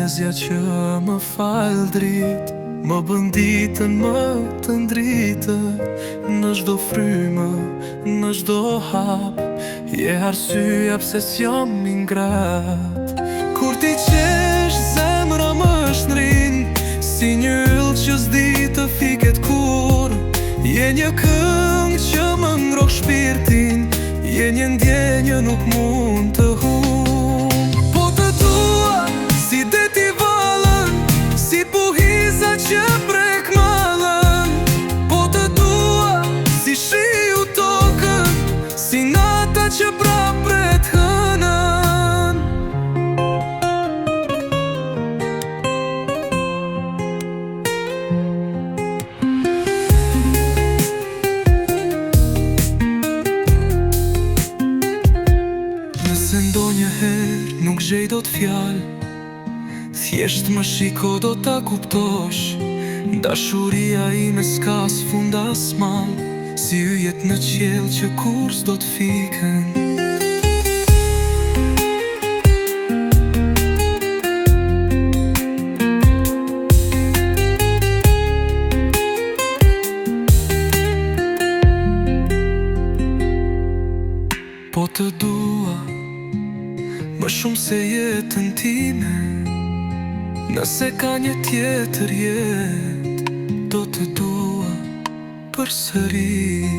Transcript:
poezja që më falë dritë, më bën ditën më të ndritë. Në çdo frymë, në çdo hap, je arsyeja pse s'jam ingrat. Kur ti qesh zemra më shnrin, si një yll që s'di të fiket kur. Je një këngë që më ngrok shpirtin, je një ndjenjë nuk mund të humb. Po të dua si deti vallën, si buhiza që prek mallën. Po të dua si shiu tokën, si nata që prap pret hënën. Nëse ndonjëherë nuk gjej dot fjalë, thjesht më shiko do ta kuptosh. Dashuria ime s'ka s'fund as mal, si yjet në qiell që kur s'do t'fiken. Po të dua më shumë se jetën time, nëse ka një tjetër jetë, do të dua përsëri.